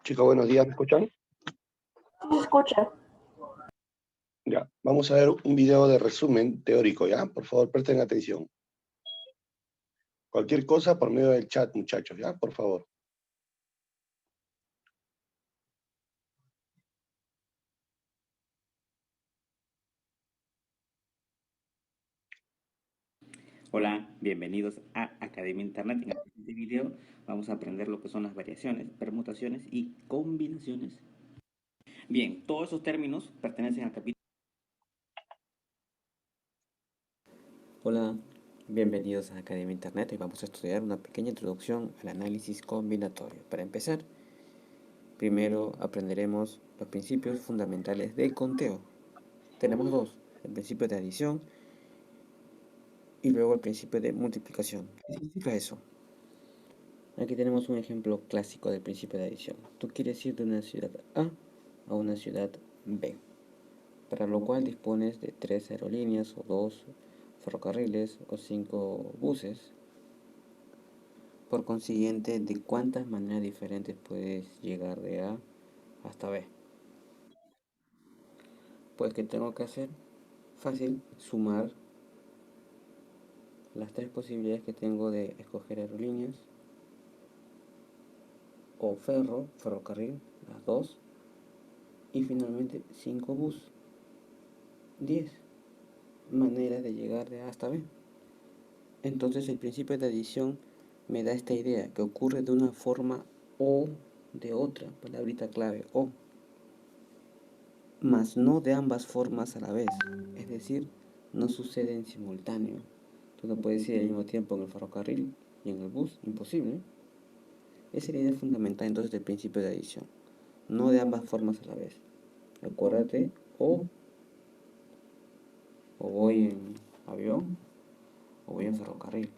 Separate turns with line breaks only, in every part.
Chicos, buenos días, ¿me escuchan?
Sí, se escucha.
Ya, vamos a ver un video de resumen teórico, ¿ya? Por favor, presten atención. Cualquier cosa por medio del chat, muchachos, ¿ya? Por favor.
Hola, bienvenidos a Academia Internet. En este video vamos a aprender lo que son las variaciones, permutaciones y combinaciones. Bien, todos esos términos pertenecen al capítulo. Hola, bienvenidos a Academia Internet y vamos a estudiar una pequeña introducción al análisis combinatorio. Para empezar, primero aprenderemos los principios fundamentales del conteo. Tenemos dos, el principio de adición y luego el principio de multiplicación. ¿Qué significa eso? Aquí tenemos un ejemplo clásico del principio de adición. Tú quieres ir de una ciudad a una ciudad B, para lo cual dispones de 3 aerolíneas o 2 ferrocarriles o 5 buses. Por consiguiente, ¿de cuántas maneras diferentes puedes llegar de A hasta B? Pues, ¿qué tengo que hacer? Fácil, sumar las 3 posibilidades que tengo de escoger aerolíneas o ferrocarril, las 2, y finalmente 5 bus, 10 maneras de llegar de A hasta B. Entonces el principio de adición me da esta idea, que ocurre de una forma o de otra, palabrita clave, o, mas no de ambas formas a la vez, es decir, no sucede en simultáneo. Tú no puedes ir al mismo tiempo en el ferrocarril y en el bus, imposible. Esa es la idea fundamental entonces del principio de adición, no de ambas formas a la vez. Acuérdate, o voy en avión o voy en ferrocarril.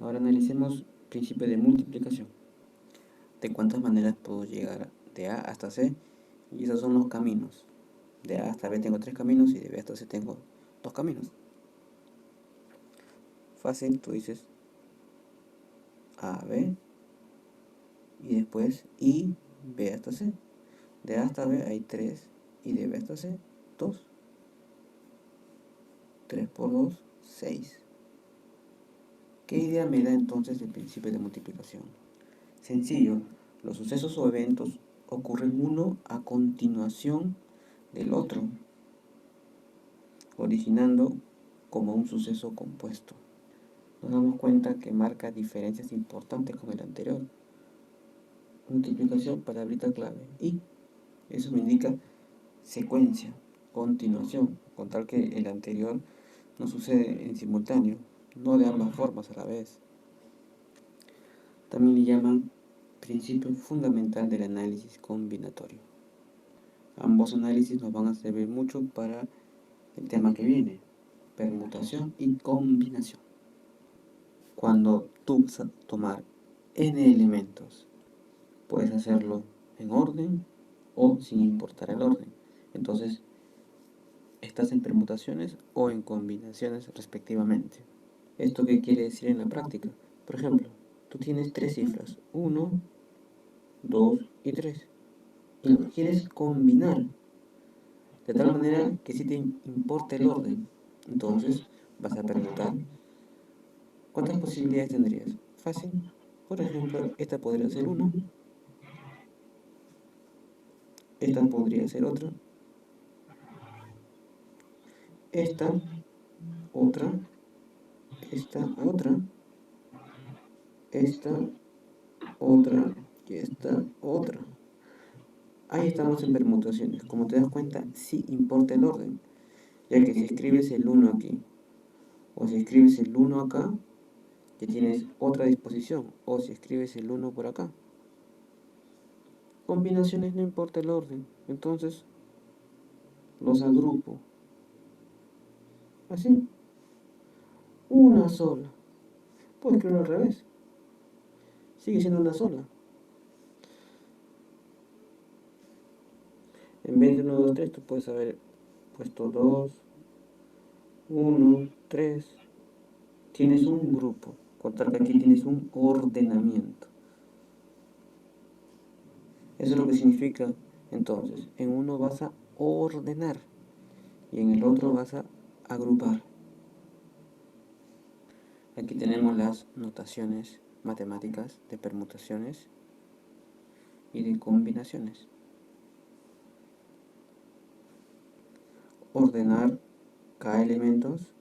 Ahora analicemos el principio de multiplicación. ¿De cuántas maneras puedo llegar de A hasta C? Y esos son los caminos. De A hasta B tengo 3 caminos y de B hasta C tengo 2 caminos. Fácil, tú dices A, B y después I, B hasta C. De A hasta B hay 3 y de B hasta C 2. 3 por 2, 6. ¿Qué idea me da entonces el principio de multiplicación? Sencillo, los sucesos o eventos ocurren uno a continuación del otro, originando como un suceso compuesto. Nos damos cuenta que marca diferencias importantes con el anterior. Multiplicación, palabrita clave, y eso me indica secuencia, continuación, con tal que el anterior no sucede en simultáneo, no de ambas formas a la vez. También le llaman principio fundamental del análisis combinatorio. Ambos análisis nos van a servir mucho para el tema que viene, permutación y combinación. Cuando tú vas a tomar n elementos, puedes hacerlo en orden o sin importar el orden. Entonces, estás en permutaciones o en combinaciones respectivamente. ¿Esto qué quiere decir en la práctica? Por ejemplo, tú tienes 3 cifras, 1, 2 y 3, y lo quieres combinar de tal manera que sí te importa el orden. Entonces, vas a permutar. ¿Cuántas posibilidades tendrías? Fácil. Por ejemplo, esta podría ser una, esta podría ser otra, esta, otra, esta, otra, esta, otra y esta, otra. Ahí estamos en permutaciones. Como te das cuenta, sí importa el orden, ya que si escribes el 1 aquí o si escribes el 1 acá, ya tienes otra disposición, o si escribes el 1 por acá. Combinaciones no importa el orden, entonces los agrupo. Así, una sola. Puedo escribirlo al revés. Sigue siendo una sola. En vez de 1, 2, 3, tú puedes haber puesto 2, 1, 3. Tienes un grupo. Contar que aquí tienes un ordenamiento. Eso es lo que significa, entonces, en uno vas a ordenar y en el otro vas a agrupar. Aquí tenemos las notaciones matemáticas de permutaciones y de combinaciones. Ordenar K elementos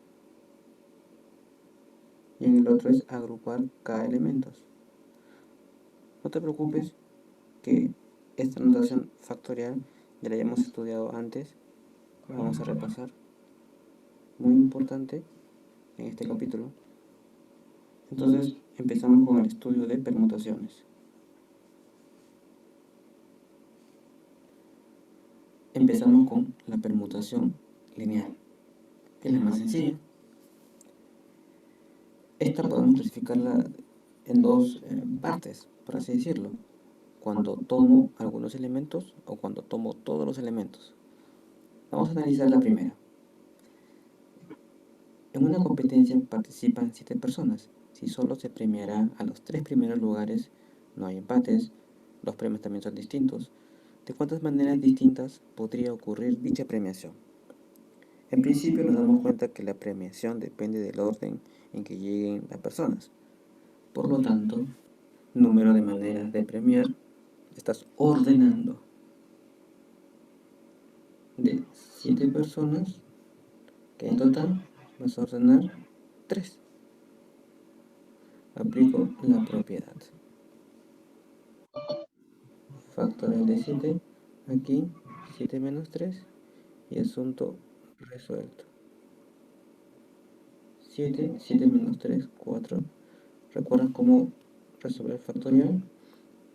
y en el otro es agrupar K elementos. No te preocupes que esta notación factorial ya la hayamos estudiado antes. La vamos a repasar. Muy importante en este capítulo. Entonces empezamos con el estudio de permutaciones. Empezamos con la permutación lineal, que es la más sencilla. Esta podemos clasificarla en dos partes, por así decirlo. Cuando tomo algunos elementos o cuando tomo todos los elementos. Vamos a analizar la primera. En una competencia participan 7 personas. Si solo se premiará a los 3 primeros lugares, no hay empates, los premios también son distintos. ¿De cuántas maneras distintas podría ocurrir dicha premiación? En principio nos damos cuenta que la premiación depende del orden en que lleguen las personas. Por lo tanto, número de maneras de premiar, estás ordenando de 7 personas, que en total vas a ordenar 3. Aplico la propiedad. Factorial de 7, aquí 7 menos 3 y asunto resuelto. 7, 7 menos 3, 4. ¿Recuerdas cómo resolver factorial?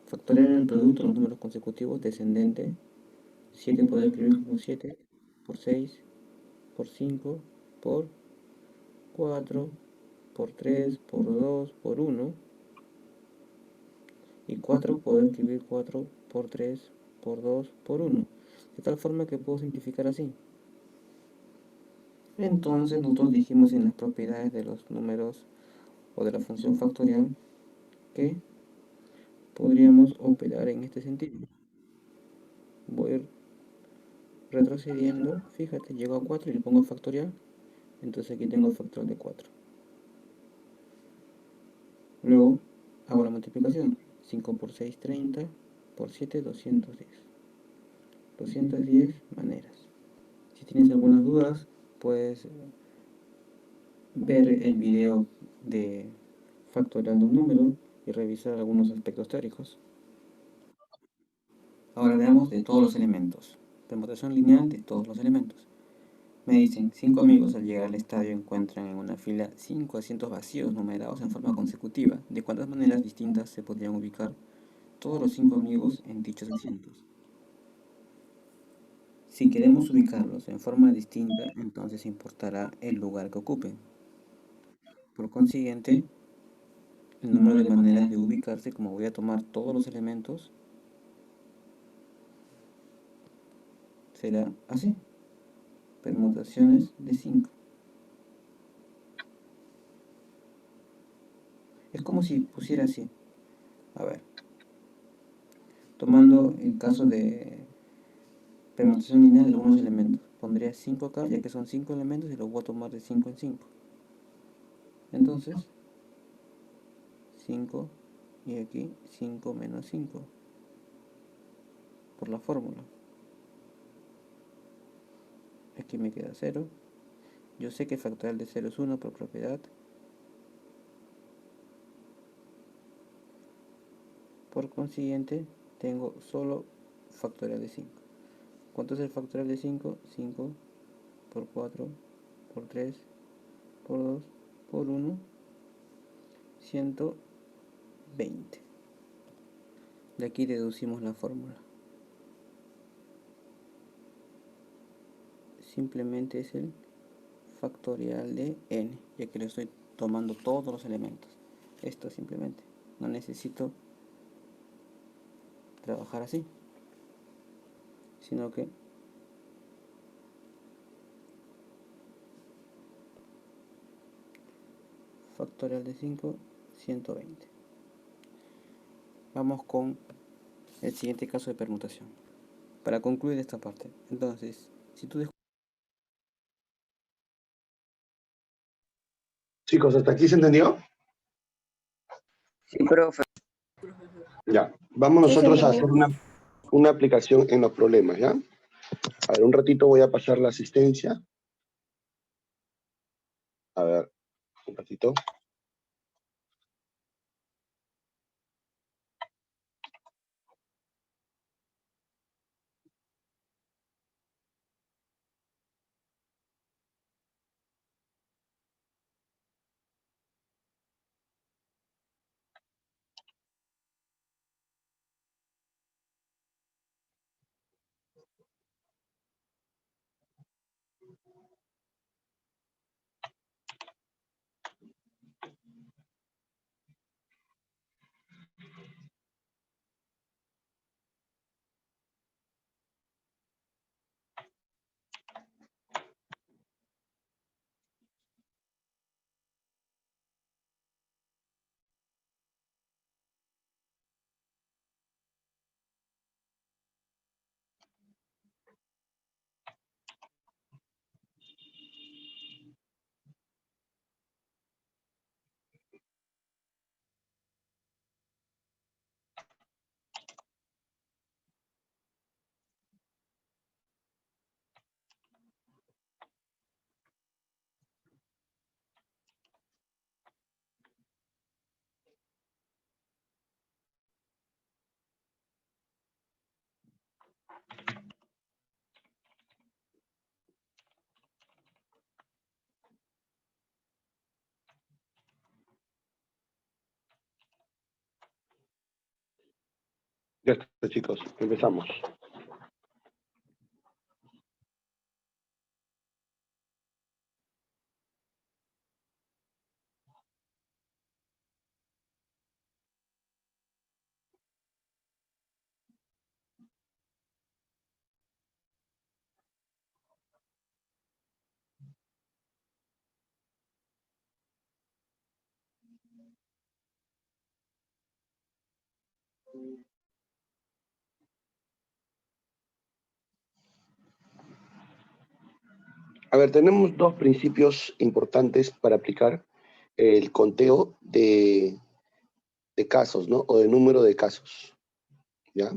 Factorial en el producto de los números consecutivos descendente. 7 puedo escribir como 7 por 6 por 5 por 4 por 3 por 2 por 1. Y 4 puedo escribir 4 por 3 por 2 por 1. De tal forma que puedo simplificar así. Entonces nosotros dijimos en las propiedades de los números o de la función factorial que podríamos operar en este sentido. Voy retrocediendo, fíjate, llego a 4 y le pongo factorial, entonces aquí tengo factorial de 4. Luego hago la multiplicación, 5 por 6, 30, por 7, 210. 210 maneras. Si tienes algunas dudas, puedes ver el video de factorando un número y revisar algunos aspectos teóricos. Ahora veamos de todos los elementos. Permutación lineal de todos los elementos. Me dicen, 5 amigos al llegar al estadio encuentran en una fila 5 asientos vacíos numerados en forma consecutiva. ¿De cuántas maneras distintas se podrían ubicar todos los 5 amigos en dichos asientos? Si queremos ubicarlos en forma distinta, entonces importará el lugar que ocupen. Por consiguiente, el número de maneras de ubicarse, como voy a tomar todos los elementos, será así. Permutaciones de 5. Es como si pusiera así. A ver. Tomando el caso de permutación lineal de algunos elementos. Pondría 5 acá, ya que son 5 elementos y los voy a tomar de 5 en 5. Entonces, 5 y aquí 5 menos 5. Por la fórmula. Aquí me queda 0. Yo sé que factorial de 0 es 1 por propiedad. Por consiguiente, tengo solo factorial de 5. ¿Cuánto es el factorial de 5? 5 por 4 por 3 por 2 por 1. 120. De aquí deducimos la fórmula. Simplemente es el factorial de n, ya que le estoy tomando todos los elementos. Esto simplemente. No necesito trabajar así, sino que factorial de 5, 120. Vamos con el siguiente caso de permutación. Para concluir esta parte, entonces, si tú
Chicos, ¿hasta aquí se entendió?
Sí, profe.
Ya. Vamos
Sí, se
nosotros a
entendió.
hacer una aplicación en los problemas, ¿ya? A ver, un ratito voy a pasar la asistencia. A ver, un ratito. Ya está, chicos. Empezamos. A ver, tenemos dos principios importantes para aplicar el conteo de casos, ¿no? O de número de casos, ¿ya?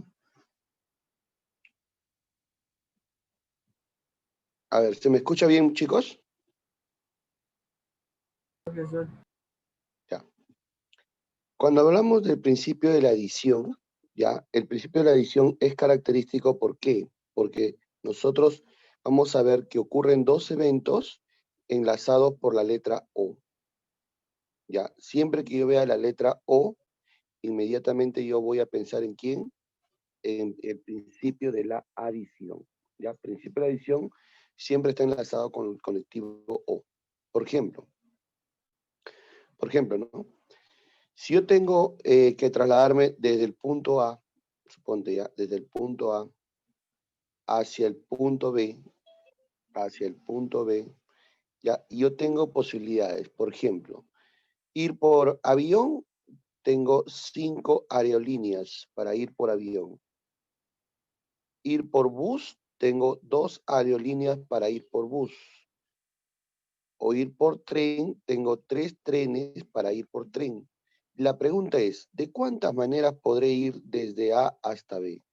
A ver, ¿se me escucha bien, chicos? Ya. Cuando hablamos del principio de la adición, ¿ya? El principio de la adición es característico, ¿por qué? Porque nosotros vamos a ver que ocurren dos eventos enlazados por la letra O, ¿ya? Siempre que yo vea la letra O, inmediatamente yo voy a pensar en quién, en el principio de la adición, ¿ya? El principio de la adición siempre está enlazado con el conectivo O. Por ejemplo, ¿no? Si yo tengo que trasladarme desde el punto A, suponte ya, desde el punto A hacia el punto B, ya, y yo tengo posibilidades. Por ejemplo, ir por avión, tengo 5 aerolíneas para ir por avión. Ir por bus, tengo 2 aerolíneas para ir por bus. O ir por tren, tengo 3 trenes para ir por tren. La pregunta es, ¿de cuántas maneras podré ir desde A hasta B?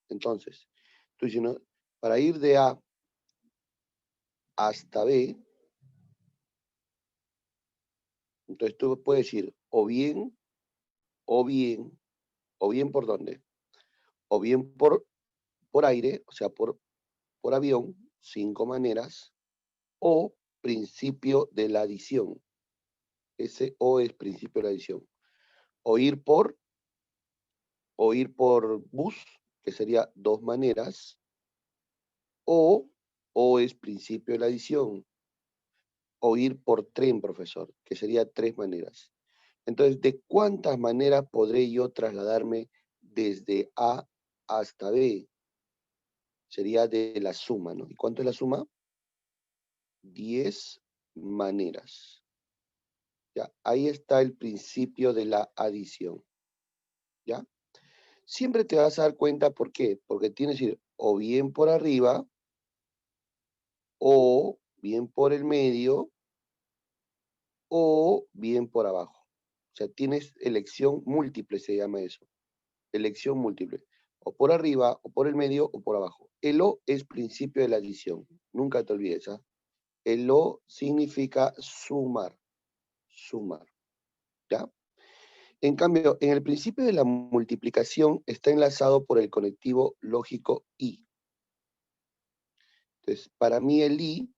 Entonces, tú dices, ¿no? Para ir de A hasta B, entonces tú puedes decir o bien, o bien, o bien por dónde, o bien por aire, o sea, por avión, 5 maneras, o principio de la adición. Ese O es principio de la adición. O ir por bus, que sería 2 maneras, o es principio de la adición. O ir por tren, profesor, que sería 3 maneras. Entonces, ¿de cuántas maneras podré yo trasladarme desde A hasta B? Sería de la suma, ¿no? ¿Y cuánto es la suma? 10 maneras. Ya, ahí está el principio de la adición. ¿Ya? siempre te vas a dar cuenta, ¿por qué? Porque tienes que ir o bien por arriba, o bien por el medio, o bien por abajo. O sea, tienes elección múltiple, se llama eso. Elección múltiple. O por arriba, o por el medio, o por abajo. El O es principio de la adición. Nunca te olvides, ¿ah? El O significa sumar. Sumar. ¿Ya? En cambio, en el principio de la multiplicación está enlazado por el conectivo lógico I. Entonces, para mí el I,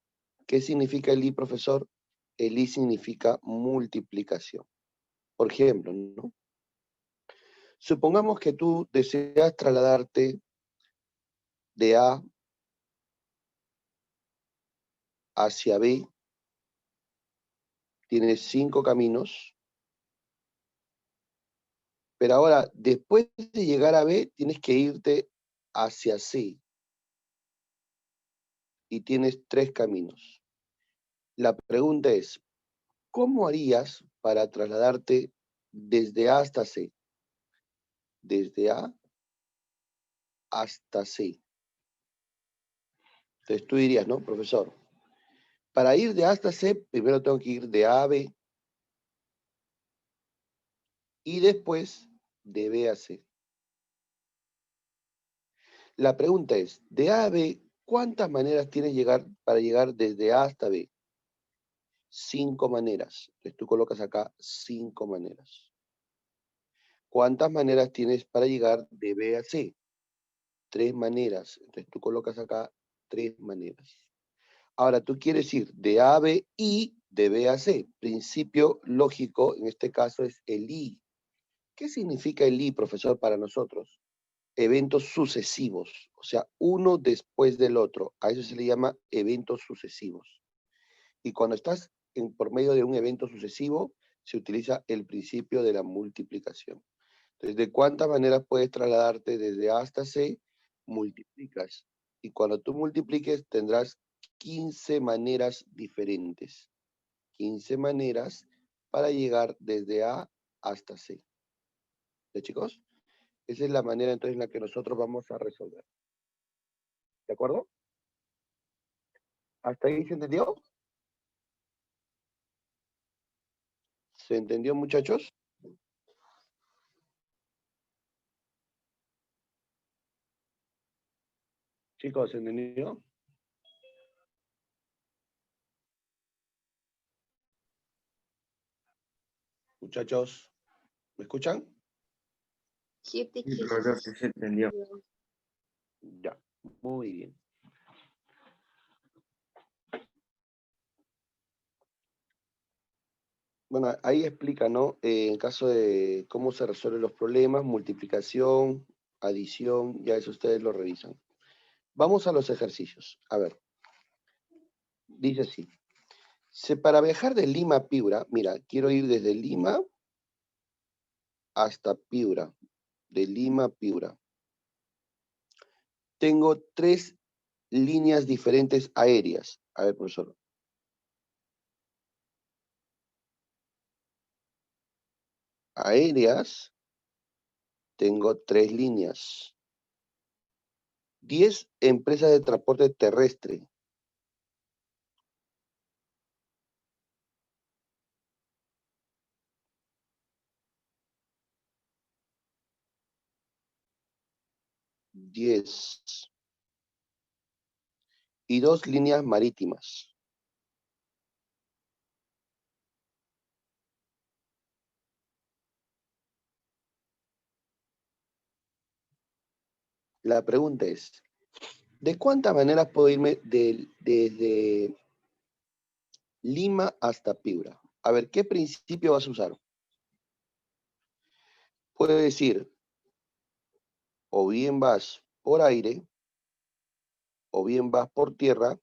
¿qué significa el I, profesor? El I significa multiplicación. Por ejemplo, ¿no? Supongamos que tú deseas trasladarte de A hacia B, tienes 5 caminos, pero ahora, después de llegar a B, tienes que irte hacia C, y tienes 3 caminos. La pregunta es, ¿cómo harías para trasladarte desde A hasta C? Desde A hasta C. Entonces tú dirías, ¿no, profesor? Para ir de A hasta C, primero tengo que ir de A a B, y después de B a C. La pregunta es, de A a B, ¿cuántas maneras tienes para llegar desde A hasta B? 5 maneras. Entonces tú colocas acá 5 maneras. ¿Cuántas maneras tienes para llegar de B a C? 3 maneras. Entonces tú colocas acá 3 maneras. Ahora tú quieres ir de A a B y de B a C. Principio lógico, en este caso, es el I. ¿Qué significa el I, profesor, para nosotros? Eventos sucesivos, o sea, uno después del otro. A eso se le llama eventos sucesivos. Y cuando estás por medio de un evento sucesivo, se utiliza el principio de la multiplicación. Entonces, ¿de cuántas maneras puedes trasladarte desde A hasta C? Multiplicas. Y cuando tú multipliques, tendrás 15 maneras diferentes. 15 maneras para llegar desde A hasta C. ¿Ya, chicos? Esa es la manera entonces en la que nosotros vamos a resolver. ¿De acuerdo? ¿Hasta ahí se entendió? ¿Se entendió, muchachos? Chicos, ¿se entendió? Muchachos, ¿me escuchan?
Sí,
profesor, sí se entendió.
Ya, muy bien. Bueno, ahí explica, ¿no? En caso de cómo se resuelven los problemas, multiplicación, adición, ya eso ustedes lo revisan. Vamos a los ejercicios. A ver, dice así. Para viajar de Lima a Piura, mira, quiero ir desde Lima hasta Piura. De Lima a Piura. Tengo 3 líneas diferentes aéreas. A ver, profesor. Aéreas, tengo 3 líneas. 10 empresas de transporte terrestre. Y 2 líneas marítimas. La pregunta es, ¿de cuántas maneras puedo irme desde Lima hasta Piura? A ver, ¿qué principio vas a usar? Puede decir, o bien vas por aire, o bien vas por tierra,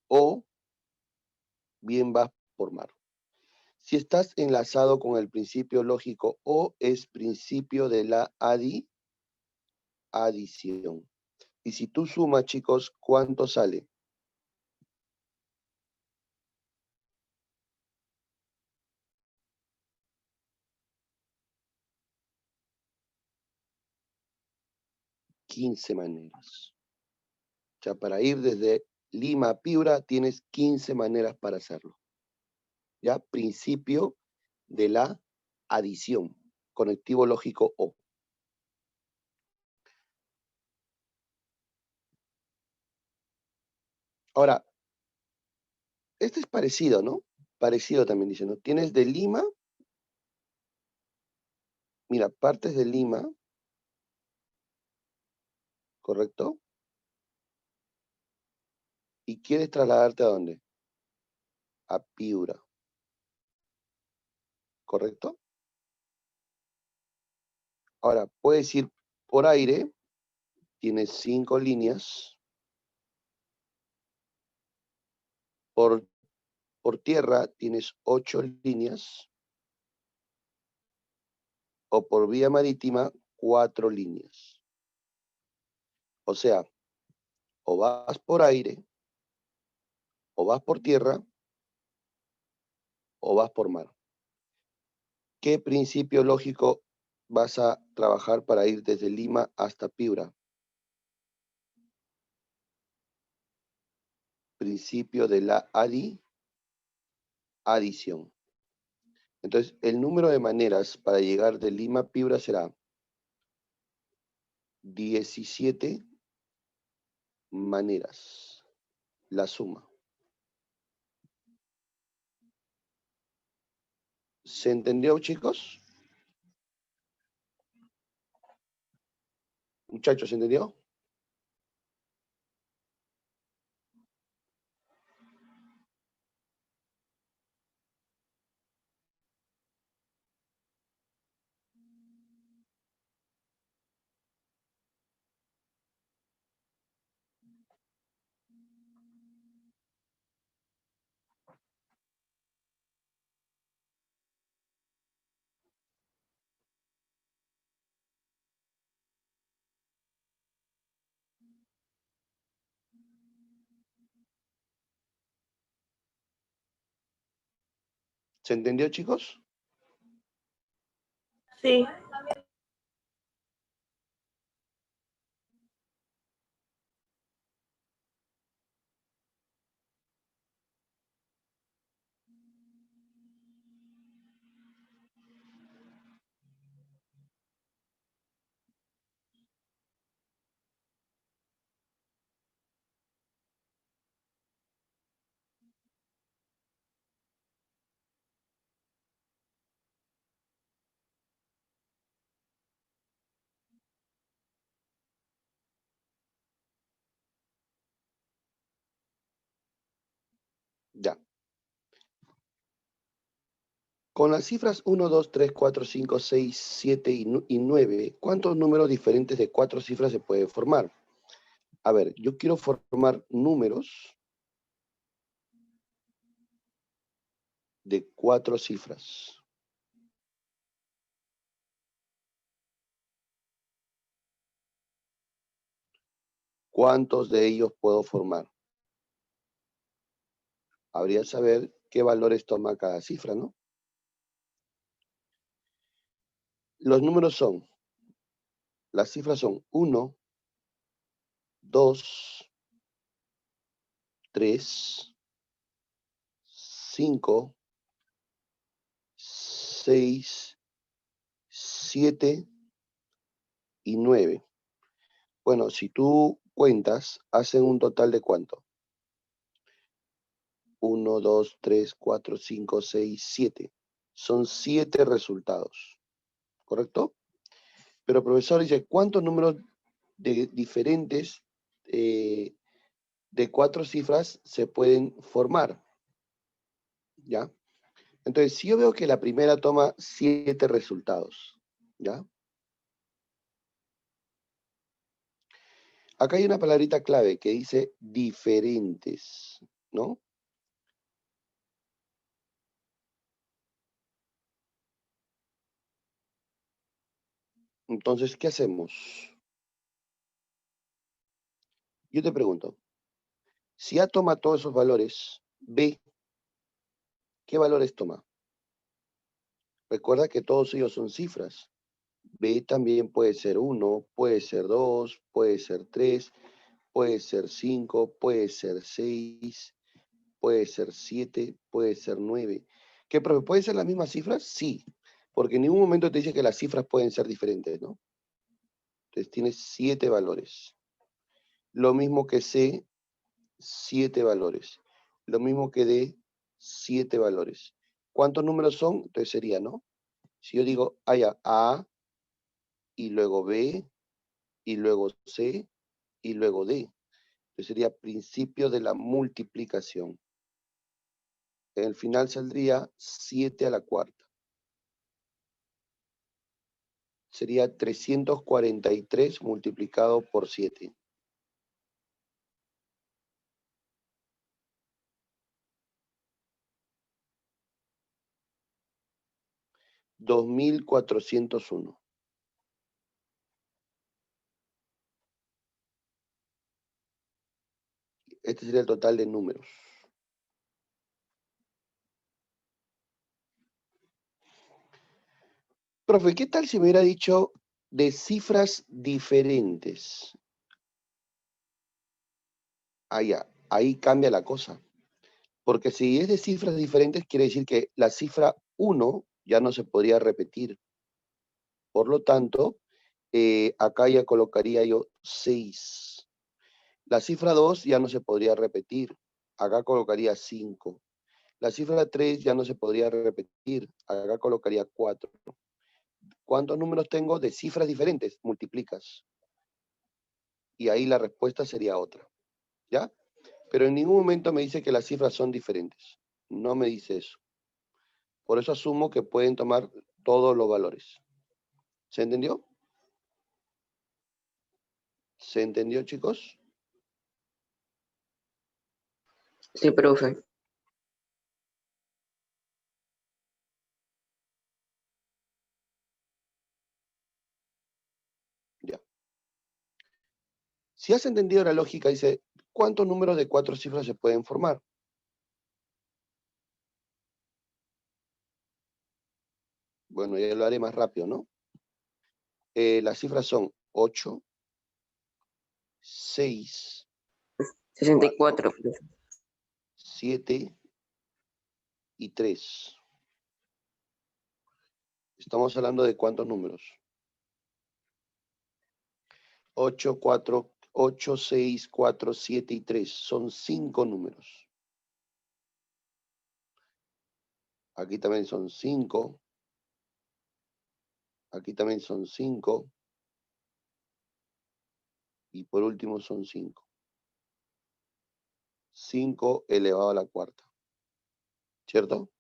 o bien vas por mar. Si estás enlazado con el principio lógico O, es principio de la adición. Y si tú sumas, chicos, ¿cuánto sale? 15 maneras. O sea, para ir desde Lima a Piura tienes 15 maneras para hacerlo. ¿Ya? Principio de la adición. Conectivo lógico O. Ahora, este es parecido, ¿no? Parecido también dice, ¿no? Tienes de Lima, mira, partes de Lima, ¿correcto? Y quieres trasladarte ¿a dónde? A Piura, ¿correcto? Ahora, puedes ir por aire, tienes 5 líneas, por tierra tienes 8 líneas, o por vía marítima 4 líneas. O sea, o vas por aire, o vas por tierra, o vas por mar. ¿Qué principio lógico vas a trabajar para ir desde Lima hasta Piura? Principio de la adición. Entonces, el número de maneras para llegar de Lima a Piura será 17 maneras, la suma. ¿Se entendió, chicos? Muchachos, ¿se entendió? ¿Se entendió, chicos?
Sí.
Ya. Con las cifras 1, 2, 3, 4, 5, 6, 7 y 9, ¿cuántos números diferentes de 4 cifras se puede formar? A ver, yo quiero formar números de 4 cifras. ¿Cuántos de ellos puedo formar? Habría que saber qué valores toma cada cifra, ¿no? Los números son, las cifras son 1, 2, 3, 5, 6, 7 y 9. Bueno, si tú cuentas, hacen un total de ¿cuánto? 1, 2, 3, 4, 5, 6, 7. Son 7 resultados, ¿correcto? Pero profesor dice, ¿cuántos números diferentes de 4 cifras se pueden formar? ¿Ya? Entonces, si yo veo que la primera toma 7 resultados, ¿ya? Acá hay una palabrita clave que dice diferentes, ¿no? Entonces, ¿qué hacemos? Yo te pregunto, si A toma todos esos valores, B, ¿qué valores toma? Recuerda que todos ellos son cifras. B también puede ser 1, puede ser 2, puede ser 3, puede ser 5, puede ser 6, puede ser 7, puede ser 9. ¿Qué, profe? ¿Pueden ser las mismas cifras? Sí, porque en ningún momento te dice que las cifras pueden ser diferentes, ¿no? Entonces tienes 7 valores. Lo mismo que C, 7 valores. Lo mismo que D, 7 valores. ¿Cuántos números son? Entonces sería, ¿no? Si yo digo A, y luego B, y luego C, y luego D. Entonces sería principio de la multiplicación. En el final saldría 7 a la cuarta. Sería 343 multiplicado por 7. $2,401. Este sería el total de números. Profe, ¿qué tal si me hubiera dicho de cifras diferentes? Ahí cambia la cosa. Porque si es de cifras diferentes, quiere decir que la cifra 1 ya no se podría repetir. Por lo tanto, acá ya colocaría yo 6. La cifra 2 ya no se podría repetir. Acá colocaría 5. La cifra 3 ya no se podría repetir. Acá colocaría 4. ¿Cuántos números tengo de cifras diferentes? Multiplicas. Y ahí la respuesta sería otra. ¿Ya? Pero en ningún momento me dice que las cifras son diferentes. No me dice eso. Por eso asumo que pueden tomar todos los valores. ¿Se entendió? ¿Se entendió, chicos?
Sí, profe.
Ya. Si has entendido la lógica, dice, ¿cuántos números de 4 cifras se pueden formar? Bueno, ya lo haré más rápido, ¿no? Las cifras son 8, 6,
64, profe.
7 y 3. Estamos hablando de cuántos números. 8, 4, 8, 6, 4, 7 y 3. Son 5 números. Aquí también son 5. Aquí también son 5. Y por último son 5. 5 elevado a la cuarta. ¿Cierto?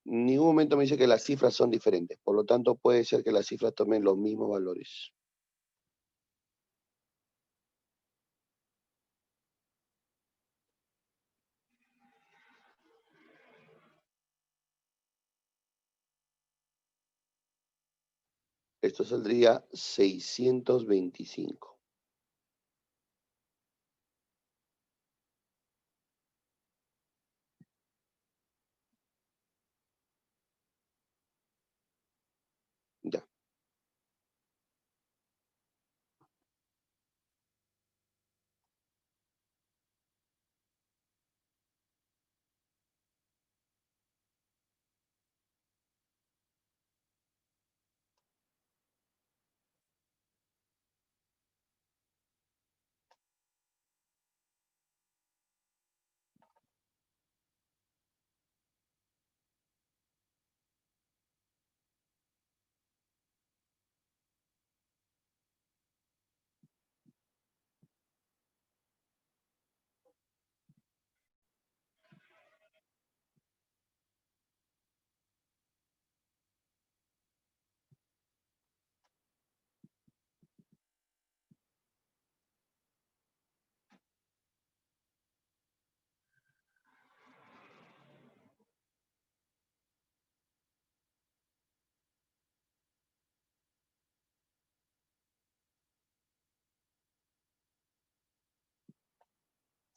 En ningún momento me dice que las cifras son diferentes. Por lo tanto, puede ser que las cifras tomen los mismos valores. Esto saldría 625. Ya.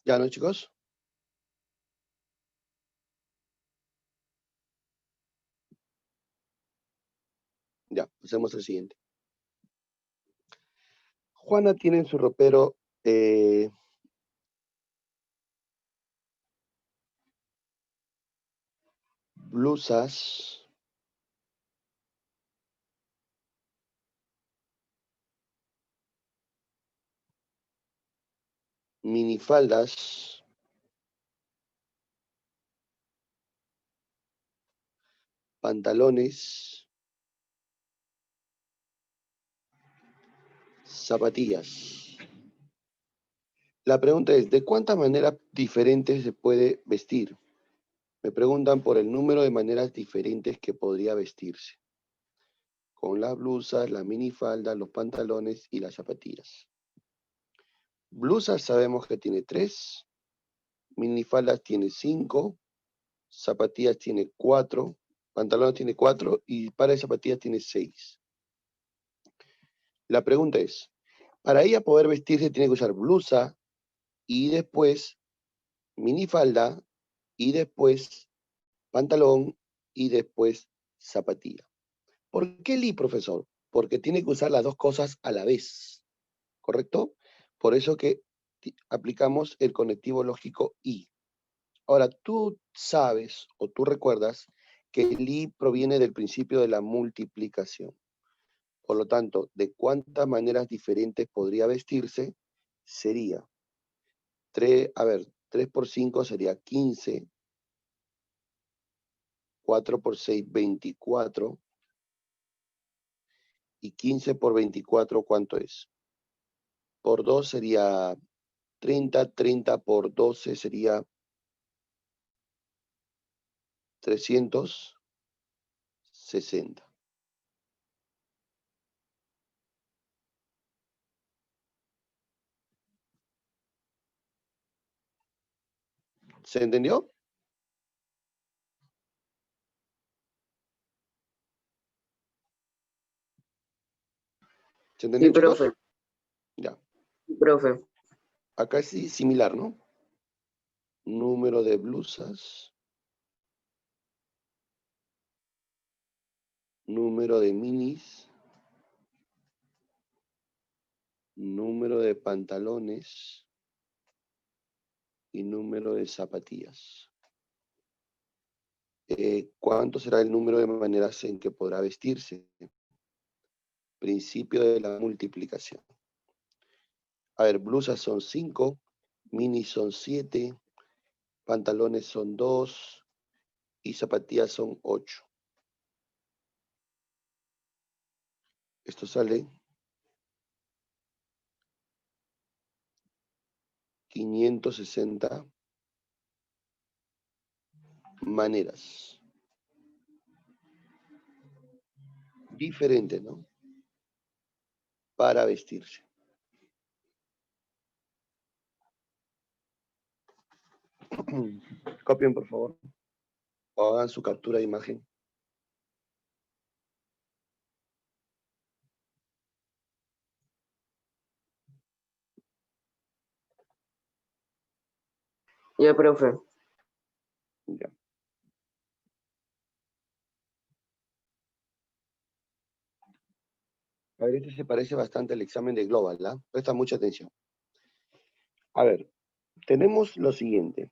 ¿Ya no, chicos? Ya, pasemos al siguiente. Juana tiene en su ropero blusas, minifaldas, pantalones, zapatillas. La pregunta es, ¿de cuántas maneras diferentes se puede vestir? Me preguntan por el número de maneras diferentes que podría vestirse, con las blusas, las minifaldas, los pantalones y las zapatillas. Blusas sabemos que tiene 3, minifaldas tiene 5, zapatillas tiene 4, pantalones tiene 4 y para de zapatillas tiene 6. La pregunta es, para ella poder vestirse tiene que usar blusa y después minifalda y después pantalón y después zapatilla. ¿Por qué Li, profesor? Porque tiene que usar las dos cosas a la vez, ¿correcto? Por eso que aplicamos el conectivo lógico y. Ahora, tú sabes o tú recuerdas que Li proviene del principio de la multiplicación. Por lo tanto, ¿de cuántas maneras diferentes podría vestirse? Sería 3 por 5 sería 15, 4 por 6, 24, y 15 por 24, ¿cuánto es? Por 2 sería 30, 30 por 12 sería 360. ¿Se entendió? ¿Se entendió,
Sí,
chicos?
profe.
Ya.
Sí, profe.
Acá es similar, ¿no? Número de blusas. Número de minis. Número de pantalones. Y número de zapatillas. ¿Cuánto será el número de maneras en que podrá vestirse? Principio de la multiplicación. A ver, blusas son 5, minis son 7, pantalones son 2 y zapatillas son 8. Esto sale 560 maneras. Diferentes, ¿no? Para vestirse. Copien, por favor. O hagan su captura de imagen.
Ya, profe.
Ya. A ver, este se parece bastante al examen de Global, ¿ah? Presta mucha atención. A ver, tenemos lo siguiente.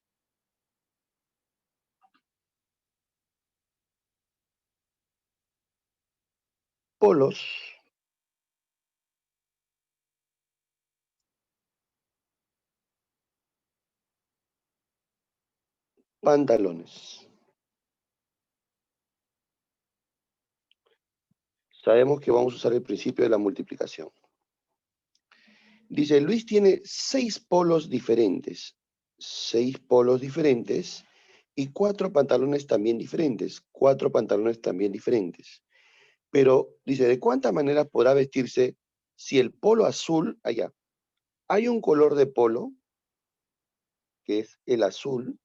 Polos. Pantalones. Sabemos que vamos a usar el principio de la multiplicación. Dice, Luis tiene 6 polos diferentes. 6 polos diferentes y 4 pantalones también diferentes. 4 pantalones también diferentes. Pero dice, ¿de cuántas maneras podrá vestirse si el polo azul, allá, hay un color de polo, que es el azul?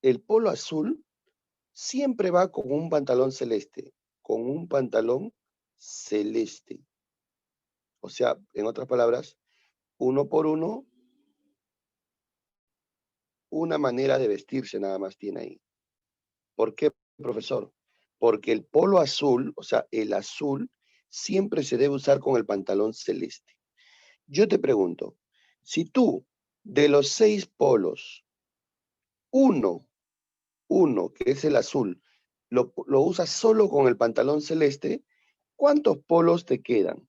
El polo azul siempre va con un pantalón celeste, con un pantalón celeste. O sea, en otras palabras, uno por uno, una manera de vestirse nada más tiene ahí. ¿Por qué, profesor? Porque el polo azul, o sea, el azul, siempre se debe usar con el pantalón celeste. Yo te pregunto, si tú, de los 6 polos, uno, que es el azul, lo usas solo con el pantalón celeste, ¿cuántos polos te quedan?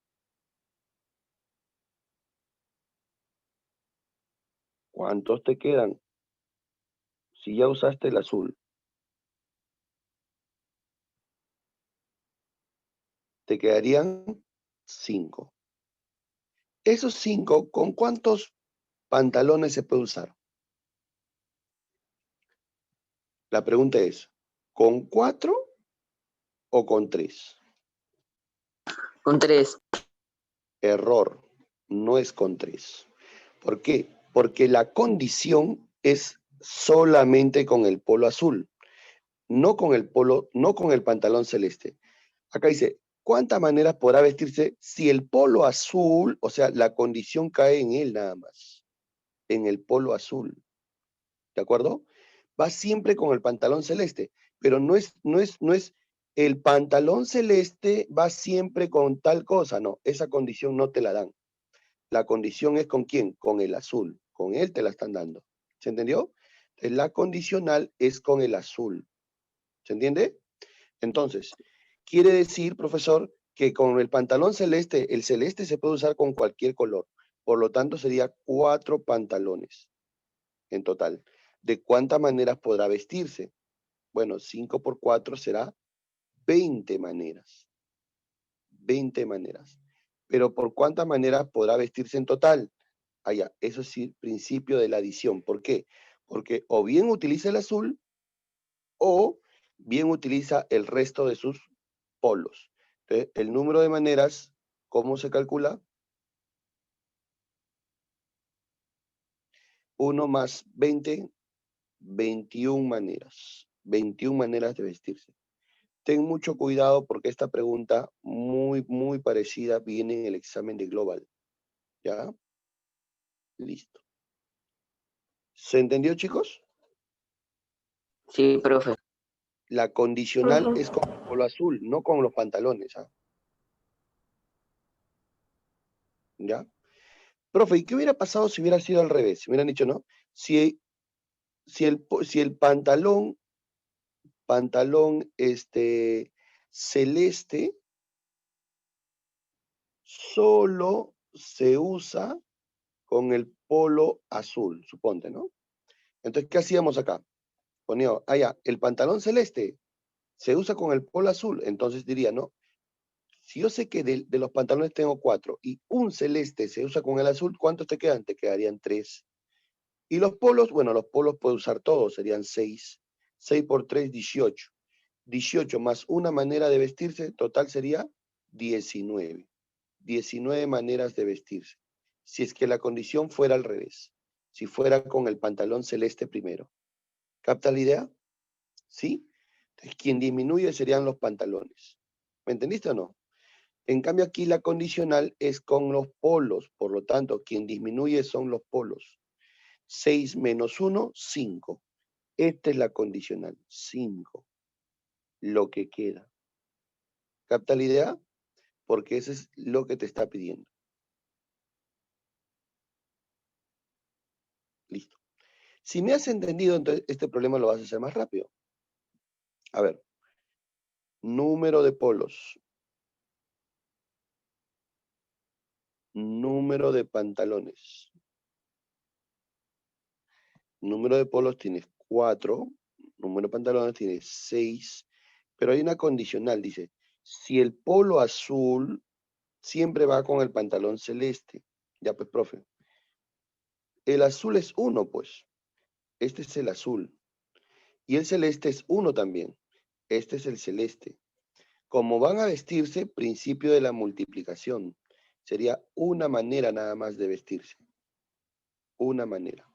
¿Cuántos te quedan? Si ya usaste el azul. Te quedarían 5. Esos 5, ¿con cuántos pantalones se puede usar? La pregunta es, ¿con 4 o con 3?
Con 3.
Error, no es con 3. ¿Por qué? Porque la condición es solamente con el polo azul, no con el pantalón celeste. Acá dice, ¿cuántas maneras podrá vestirse si el polo azul, o sea, la condición cae en él nada más, en el polo azul? ¿De acuerdo? Va siempre con el pantalón celeste, pero no es el pantalón celeste va siempre con tal cosa, no, esa condición no te la dan. La condición es con quién, con el azul, con él te la están dando. ¿Se entendió? Entonces, la condicional es con el azul. ¿Se entiende? Entonces, quiere decir, profesor, que con el pantalón celeste, el celeste se puede usar con cualquier color. Por lo tanto, sería 4 pantalones en total. ¿De cuántas maneras podrá vestirse? Bueno, 5 por 4 será 20 maneras. 20 maneras. Pero ¿por cuántas maneras podrá vestirse en total? Allá, eso es el principio de la adición. ¿Por qué? Porque o bien utiliza el azul o bien utiliza el resto de sus polos. Entonces, el número de maneras, ¿cómo se calcula? 1 más 20, 21 maneras. 21 maneras de vestirse. Ten mucho cuidado porque esta pregunta muy parecida viene en el examen de Global. ¿Ya? Listo. ¿Se entendió, chicos?
Sí, profe.
La condicional
Profe.
es con el polo azul, no con los pantalones. ¿Ah? ¿Ya? Profe, ¿y qué hubiera pasado si hubiera sido al revés? Si hubieran dicho, ¿no? Si el pantalón celeste solo se usa con el polo azul, suponte, ¿no? Entonces, ¿qué hacíamos acá? Ponía, ya, el pantalón celeste se usa con el polo azul, entonces diría, no, si yo sé que de los pantalones tengo 4 y un celeste se usa con el azul, ¿cuántos te quedan? Te quedarían 3. Y los polos, bueno, los polos puedo usar todos, serían 6. 6 por 3, 18. 18 más una manera de vestirse, total sería 19. 19 maneras de vestirse. Si es que la condición fuera al revés. Si fuera con el pantalón celeste primero. ¿Capta la idea? ¿Sí? Entonces, quien disminuye serían los pantalones. ¿Me entendiste o no? En cambio, aquí la condicional es con los polos. Por lo tanto, quien disminuye son los polos. 6 menos 1, 5. Esta es la condicional. 5. Lo que queda. ¿Capta la idea? Porque eso es lo que te está pidiendo. Listo. Si me has entendido, entonces este problema lo vas a hacer más rápido. A ver. Número de polos. Número de pantalones. Número de polos tienes 4. Número de pantalones tienes 6. Pero hay una condicional, dice. Si el polo azul siempre va con el pantalón celeste. Ya pues, profe. El azul es 1, pues. Este es el azul. Y el celeste es 1 también. Este es el celeste. Como van a vestirse, principio de la multiplicación. Sería una manera nada más de vestirse. Una manera.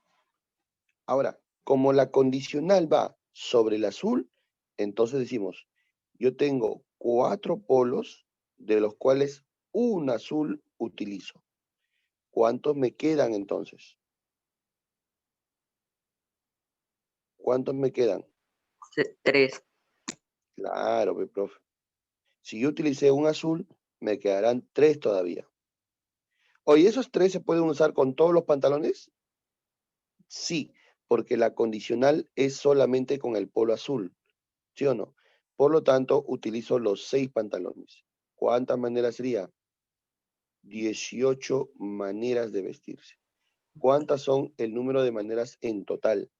Ahora, como la condicional va sobre el azul, entonces decimos, yo tengo 4 polos, de los cuales un azul utilizo. ¿Cuántos me quedan entonces? ¿Cuántos me quedan?
3.
Claro, pues, profe. Si yo utilicé un azul, me quedarán 3 todavía. Oye, ¿esos 3 se pueden usar con todos los pantalones? Sí, porque la condicional es solamente con el polo azul, ¿sí o no? Por lo tanto, utilizo los 6 pantalones. ¿Cuántas maneras sería? 18 maneras de vestirse. ¿Cuántas son el número de maneras en total?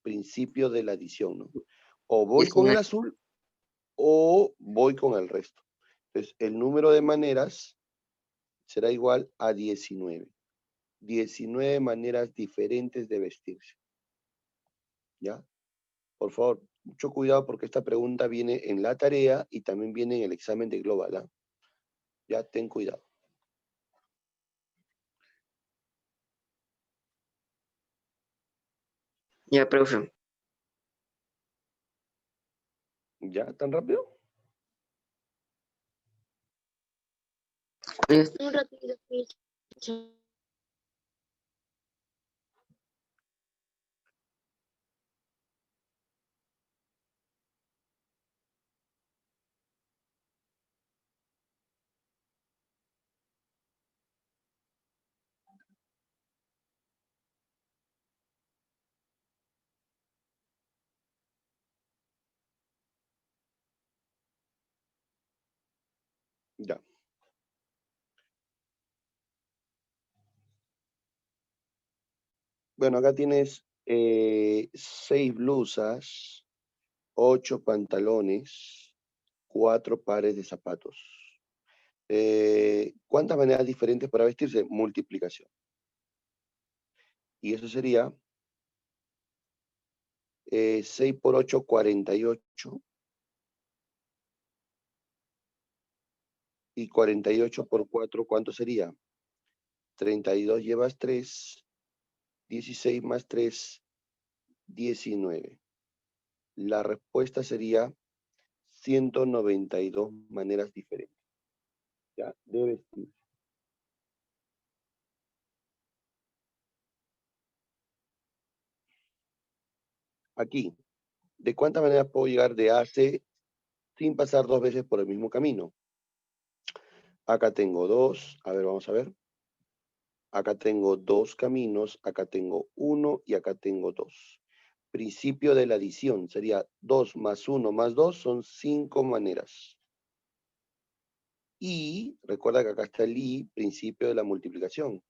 Principio de la adición, ¿no? O voy con el
19.
azul o voy con el resto. Entonces, el número de maneras será igual a 19. 19 maneras diferentes de vestirse. ¿Ya? Por favor, mucho cuidado porque esta pregunta viene en la tarea y también viene en el examen de Global. ¿Ah? Ya, ten cuidado.
Ya, profe.
¿Ya? ¿Tan rápido?
Un ratito.
Ya. Bueno, acá tienes 6 blusas, 8 pantalones, 4 pares de zapatos. ¿Cuántas maneras diferentes para vestirse? Multiplicación. Y eso sería 6 por 8, 48. Y 48 por 4, ¿cuánto sería? 32 llevas 3, 16 más 3, 19. La respuesta sería 192 maneras diferentes. ¿Ya? De vestir. Aquí, ¿de cuántas maneras puedo llegar de A a C sin pasar 2 veces por el mismo camino? Acá tengo 2, a ver, vamos a ver. Acá tengo 2 caminos, acá tengo 1 y acá tengo 2. Principio de la adición sería 2 más 1 más 2 son 5 maneras. Y recuerda que acá está el I, principio de la multiplicación.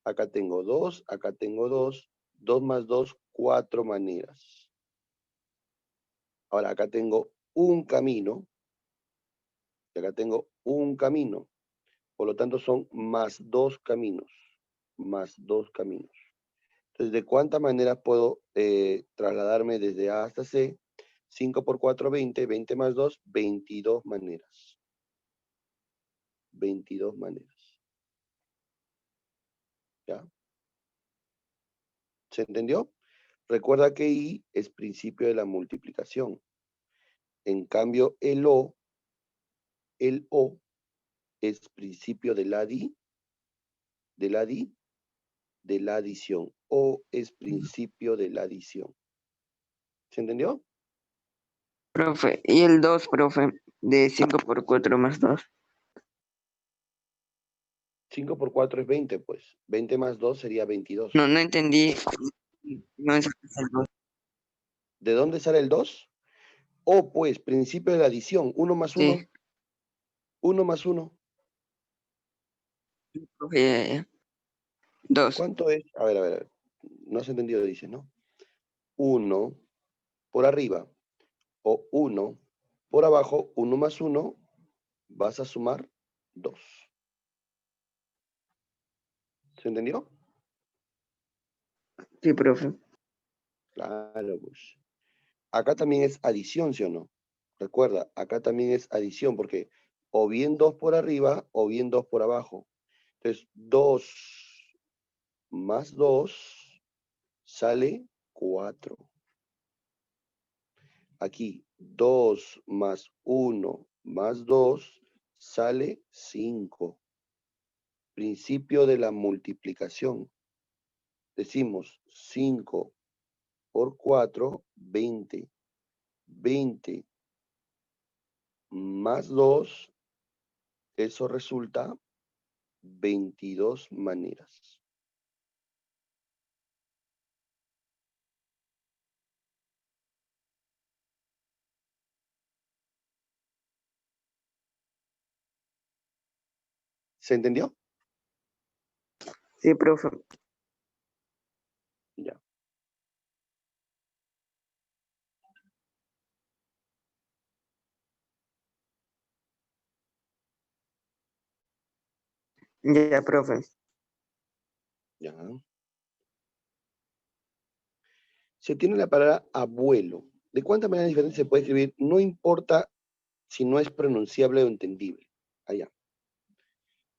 Acá tengo 2, acá tengo 2, 2 más 2, 4 maneras. Ahora acá tengo un camino, y acá tengo un camino. Por lo tanto son más 2 caminos, más 2 caminos. Entonces, ¿de cuántas maneras puedo trasladarme desde A hasta C? 5 por 4, 20, 20 más 2, 22 maneras. 22 maneras. ¿Ya? ¿Se entendió? Recuerda que I es principio de la multiplicación. En cambio, el O es principio de la de la adición. O es principio de la adición. ¿Se entendió?
Profe. Y el 2, profe. De 5 por 4 más 2.
5 por 4 es 20, pues. 20 más 2 sería 22.
No, no entendí. No es el 2.
¿De dónde sale el 2? O, pues, principio de la adición. 1 más 1.
Sí.
1 más 1.
Profe, ya. 2.
¿Cuánto es? A ver, a ver. No has entendido, dice, ¿no? 1 por arriba o 1 por abajo, 1 más 1, vas a sumar 2. ¿Se entendió?
Sí, profe.
Claro, pues. Acá también es adición, ¿sí o no? Recuerda, acá también es adición, porque o bien 2 por arriba o bien 2 por abajo. Entonces, 2 más 2 sale 4. Aquí, 2 más 1 más 2 sale 5. Principio de la multiplicación. Decimos 5 por 4, 20. 20 más 2, eso resulta 22 maneras. ¿Se entendió?
Sí, profe.
Ya.
Ya, profe.
Ya. Se tiene la palabra abuelo. ¿De cuántas maneras diferentes se puede escribir? No importa si no es pronunciable o entendible. Allá.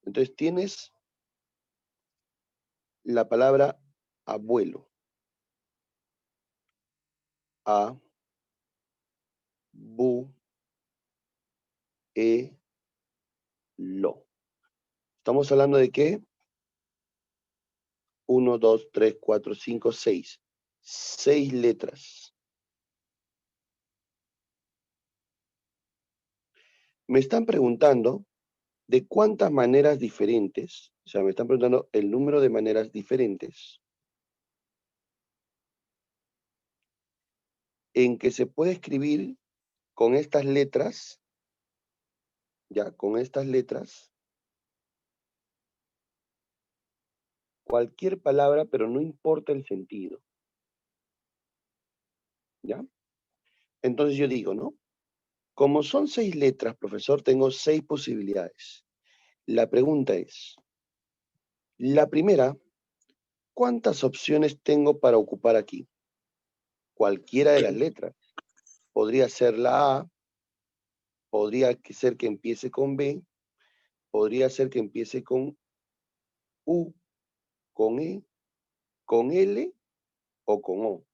Entonces tienes la palabra abuelo. A, bu, e, lo. ¿Estamos hablando de qué? 1, 2, 3, 4, 5, 6. 6 letras. Me están preguntando de cuántas maneras diferentes, o sea, me están preguntando el número de maneras diferentes en que se puede escribir con estas letras, ya, con estas letras, cualquier palabra, pero no importa el sentido. ¿Ya? Entonces yo digo, ¿no? Como son 6 letras, profesor, tengo 6 posibilidades. La pregunta es, la primera, ¿cuántas opciones tengo para ocupar aquí? Cualquiera de las letras. Podría ser la A, podría ser que empiece con B, podría ser que empiece con U, con E, con L o con O.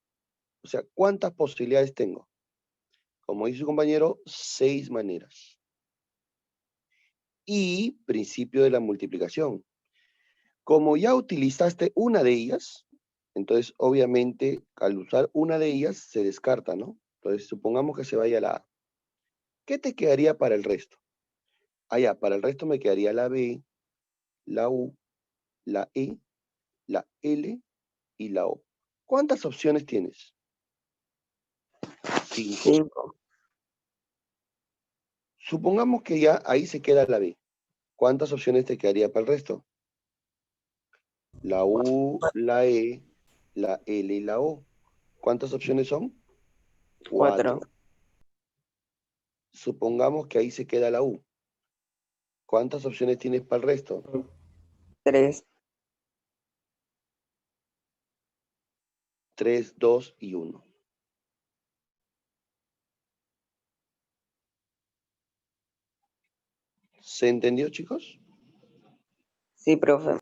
O sea, ¿cuántas posibilidades tengo? Como dice su compañero, 6 maneras. Y principio de la multiplicación. Como ya utilizaste una de ellas, entonces obviamente al usar una de ellas se descarta, ¿no? Entonces supongamos que se vaya la A. ¿Qué te quedaría para el resto? Ya, para el resto me quedaría la B, la U, la E, la L y la O. ¿Cuántas opciones tienes? 5.
5.
Supongamos que ya ahí se queda la B. ¿Cuántas opciones te quedaría para el resto? La U, la E, la L y la O. ¿Cuántas opciones son? 4.
4.
Supongamos que ahí se queda la U. ¿Cuántas opciones tienes para el resto?
3.
3, 2 y 1. ¿Se entendió, chicos?
Sí, profe.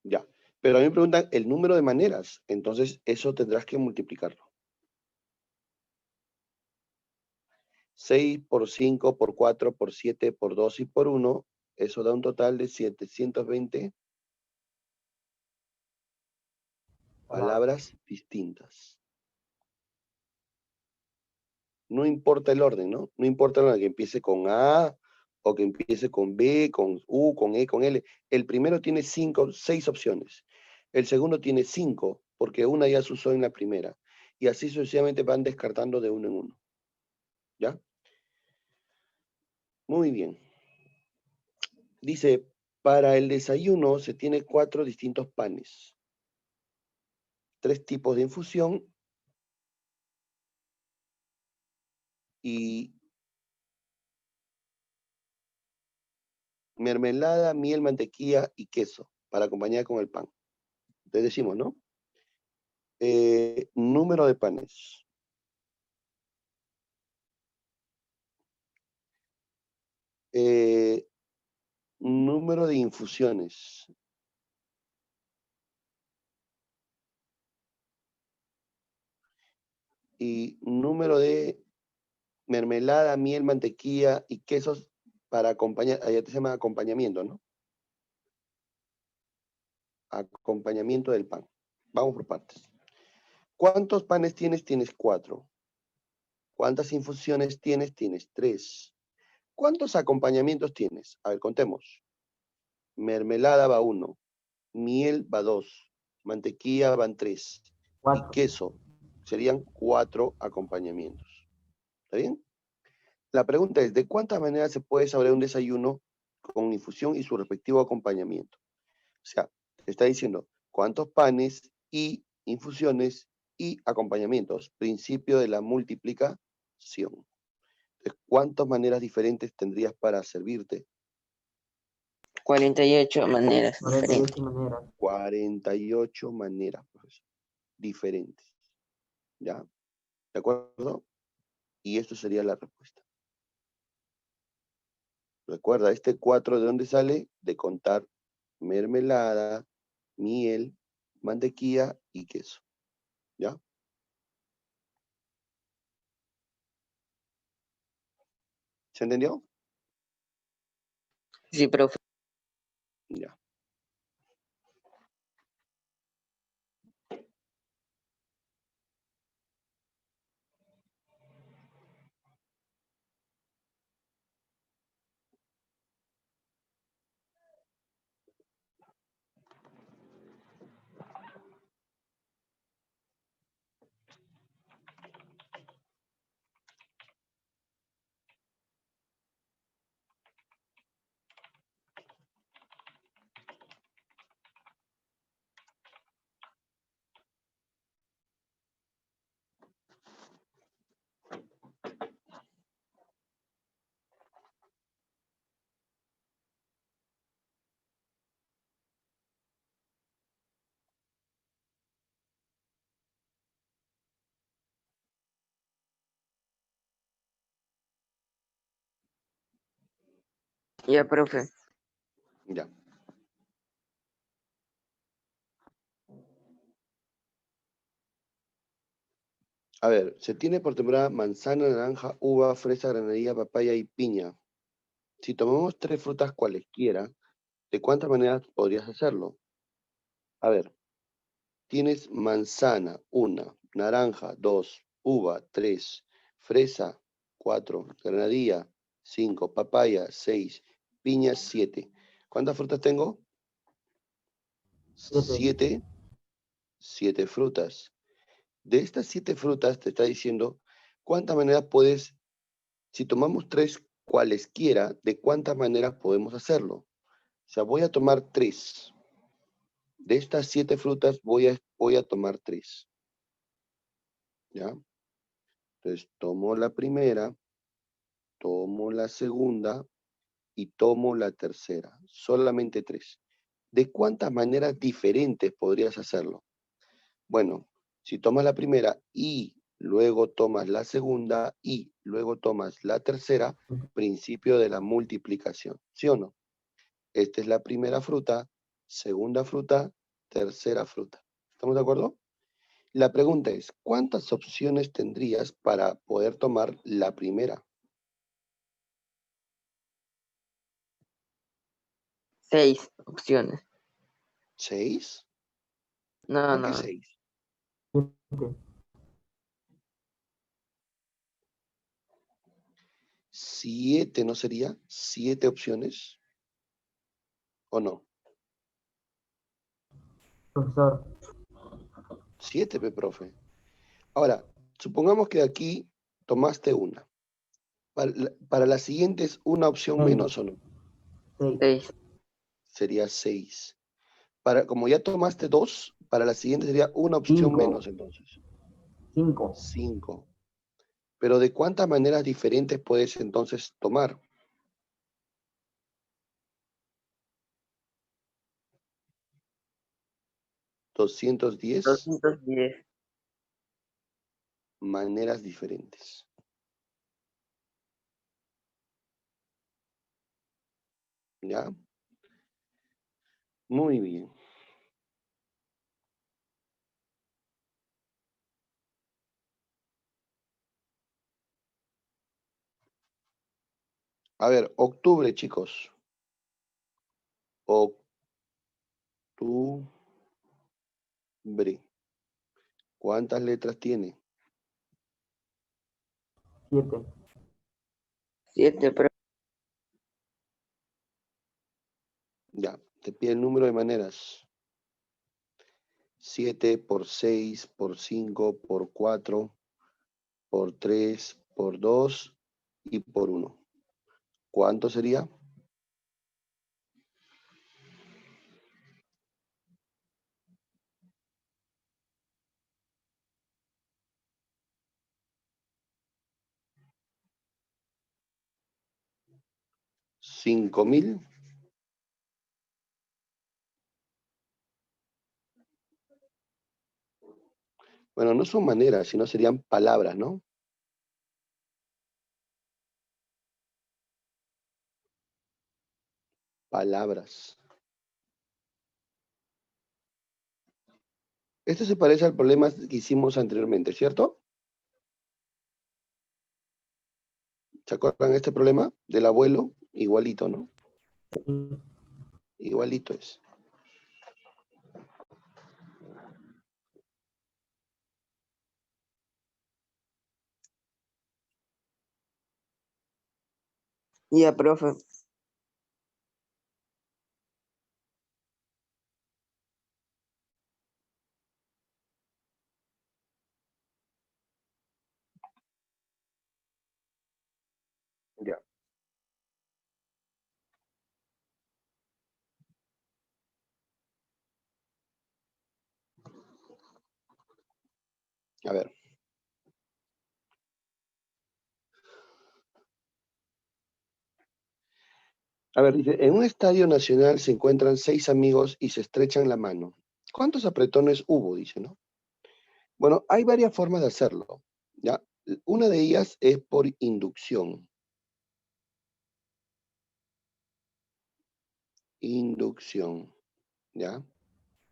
Ya. Pero a mí me preguntan el número de maneras. Entonces, eso tendrás que multiplicarlo. 6 por 5 por 4 por 7 por 2 y por 1. Eso da un total de 720 palabras distintas. No importa el orden, ¿no? No importa el orden que empiece con A o que empiece con B, con U, con E, con L. El primero tiene 6 opciones. El segundo tiene 5, porque una ya se usó en la primera. Y así sucesivamente van descartando de uno en uno. ¿Ya? Muy bien. Dice, para el desayuno se tiene 4 distintos panes. 3 tipos de infusión y mermelada, miel, mantequilla y queso para acompañar con el pan. Entonces decimos, ¿no? Número de panes. Número de infusiones. Y número de mermelada, miel, mantequilla y quesos para acompañar, allá se llama acompañamiento, ¿no? Acompañamiento del pan. Vamos por partes. ¿Cuántos panes tienes? Tienes 4. ¿Cuántas infusiones tienes? Tienes 3. ¿Cuántos acompañamientos tienes? A ver, contemos. Mermelada va 1, miel va 2, mantequilla van 3 y
4.
queso serían 4 acompañamientos. ¿Está bien? La pregunta es, ¿de cuántas maneras se puede saborear un desayuno con infusión y su respectivo acompañamiento? O sea, te está diciendo cuántos panes y infusiones y acompañamientos. Principio de la multiplicación. Entonces, ¿cuántas maneras diferentes tendrías para servirte?
48 maneras diferentes.
48 maneras.
48 maneras, profesor, diferentes. ¿Ya? ¿De acuerdo? Y esto sería la respuesta. Recuerda, este 4 ¿de dónde sale? De contar mermelada, miel, mantequilla y queso. ¿Ya? ¿Se entendió?
Sí, profe.
Ya.
Ya, profe.
Ya. A ver, se tiene por temporada manzana, naranja, uva, fresa, granadilla, papaya y piña. Si tomamos 3 frutas cualesquiera, ¿de cuántas maneras podrías hacerlo? A ver, tienes manzana, 1, naranja, 2, uva, 3, fresa, 4, granadilla, 5, papaya, 6, piña, 7. ¿Cuántas frutas tengo?
7.
7 frutas. De estas 7 frutas te está diciendo cuántas maneras puedes, si tomamos 3 cualesquiera, de cuántas maneras podemos hacerlo. O sea, voy a tomar 3. De estas 7 frutas voy a tomar 3. ¿Ya? Entonces tomo la primera, tomo la segunda y tomo la tercera. Solamente 3. ¿De cuántas maneras diferentes podrías hacerlo? Bueno, si tomas la primera y luego tomas la segunda y luego tomas la tercera, principio de la multiplicación. ¿Sí o no? Esta es la primera fruta, segunda fruta, tercera fruta. ¿Estamos de acuerdo? La pregunta es, ¿cuántas opciones tendrías para poder tomar la primera?
6 opciones.
¿6?
No,
¿Por qué
no.
6?
7.
7, ¿no sería? 7 opciones. ¿O no?
Profesor.
7, profe. Ahora, supongamos que aquí tomaste una. Para la siguiente es una opción
6.
menos, ¿o no?
6.
6.
Sería 6. Como ya tomaste 2, para la siguiente sería una opción
5.
menos, entonces.
5.
5. Pero ¿de cuántas maneras diferentes puedes entonces tomar? ¿210?
210.
Maneras diferentes. ¿Ya? Muy bien. A ver, octubre, chicos. Octubre. ¿Cuántas letras tiene?
7.
7, profe.
Te pide el número de maneras. 7 por 6, por 5, por 4, por 3, por 2 y por 1. ¿Cuánto sería? ¿5.000? Bueno, no son maneras, sino serían palabras, ¿no? Palabras. Esto se parece al problema que hicimos anteriormente, ¿cierto? ¿Se acuerdan de este problema del abuelo? Igualito, ¿no?
Sí.
Igualito es.
Ya, profe.
Ya. A ver. A ver, dice, en un estadio nacional se encuentran 6 amigos y se estrechan la mano. ¿Cuántos apretones hubo? Dice, ¿no? Bueno, hay varias formas de hacerlo, ¿ya? Una de ellas es por inducción. Inducción, ¿ya?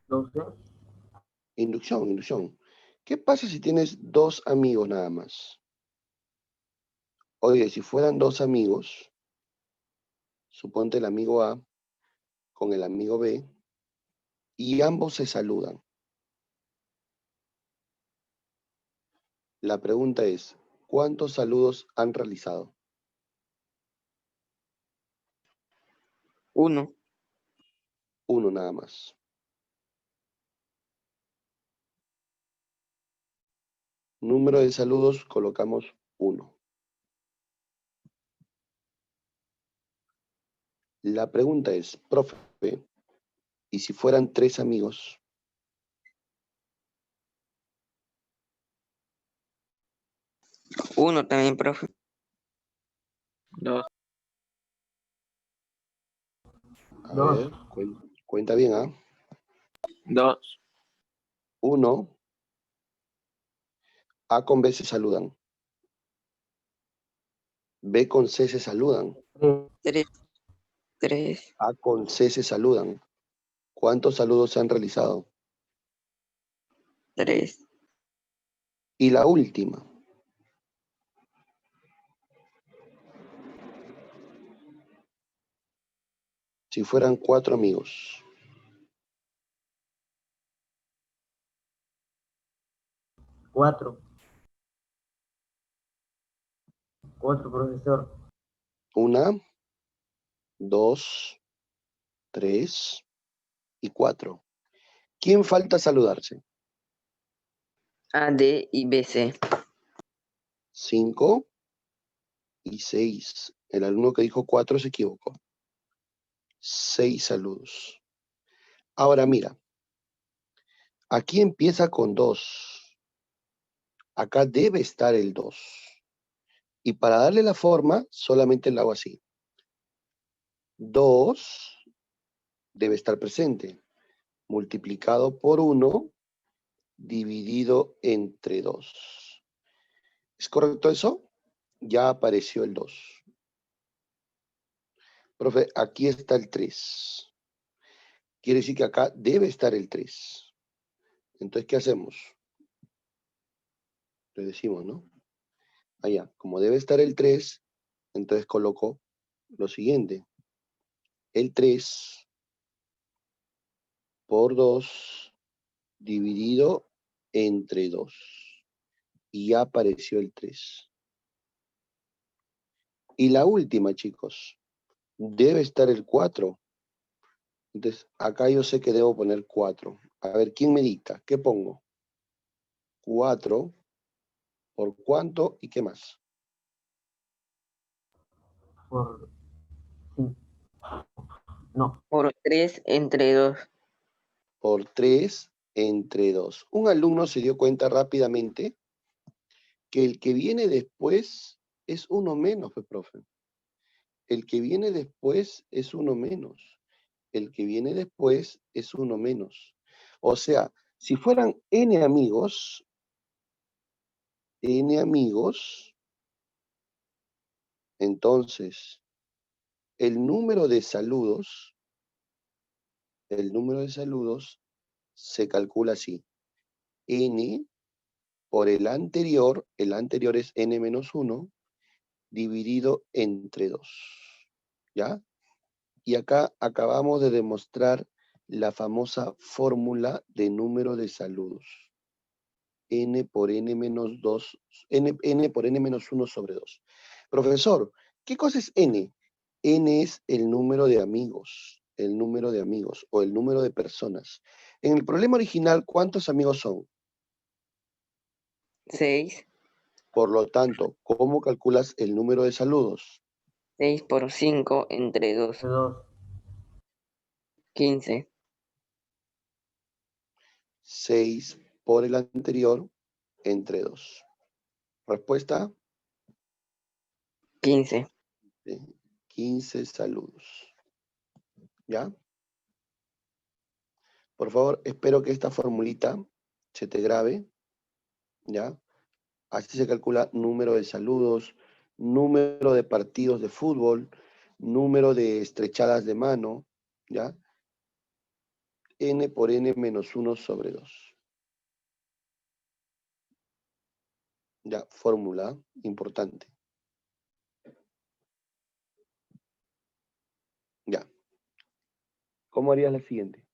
12.
Inducción. ¿Qué pasa si tienes 2 amigos nada más? Oye, si fueran 2 amigos, suponte el amigo A con el amigo B, y ambos se saludan. La pregunta es, ¿cuántos saludos han realizado?
1.
1 nada más. Número de saludos, colocamos 1. La pregunta es, profe, ¿y si fueran 3 amigos?
1 también, profe.
2,
A
2.
ver, cuenta bien, ¿ah?
2,
1, A con B se saludan. B con C se saludan.
3.
3.
A con C se saludan. ¿Cuántos saludos se han realizado?
3.
Y la última. Si fueran 4 amigos.
4. 4, profesor.
1, 2, 3 y 4. ¿Quién falta saludarse?
A, D y B, C.
5 y 6. El alumno que dijo 4 se equivocó. 6 saludos. Ahora mira, aquí empieza con 2. Acá debe estar el 2. Y para darle la forma, solamente lo hago así. 2 debe estar presente. Multiplicado por 1, dividido entre 2. ¿Es correcto eso? Ya apareció el 2. Profe, aquí está el 3. Quiere decir que acá debe estar el 3. Entonces, ¿qué hacemos? Le decimos, ¿no? Allá, como debe estar el 3, entonces coloco lo siguiente. El 3 por 2 dividido entre 2. Y ya apareció el 3. Y la última, chicos, debe estar el 4. Entonces, acá yo sé que debo poner 4. A ver, ¿quién me dicta? ¿Qué pongo? 4 por cuánto y qué más.
Por 5. No,
Por 3 entre 2.
Por 3 entre 2. Un alumno se dio cuenta rápidamente que el que viene después es uno menos, pues, profe. El que viene después es uno menos. El que viene después es uno menos. O sea, si fueran n amigos, entonces el número de saludos se calcula así. N por el anterior es n menos 1, dividido entre 2. ¿Ya? Y acá acabamos de demostrar la famosa fórmula de número de saludos. N por n menos 2, n por n menos 1 sobre 2. Profesor, ¿qué cosa es n? N es el número de amigos o el número de personas. En el problema original, ¿cuántos amigos son?
6.
Por lo tanto, ¿cómo calculas el número de saludos?
6 por 5 entre 2.
2.
15.
6 por el anterior entre 2. Respuesta,
15.
15 saludos. ¿Ya? Por favor, espero que esta formulita se te grabe. ¿Ya? Así se calcula número de saludos, número de partidos de fútbol, número de estrechadas de mano, ¿ya? N por n menos 1 sobre 2. Ya, fórmula importante. Ya. ¿Cómo harías la siguiente?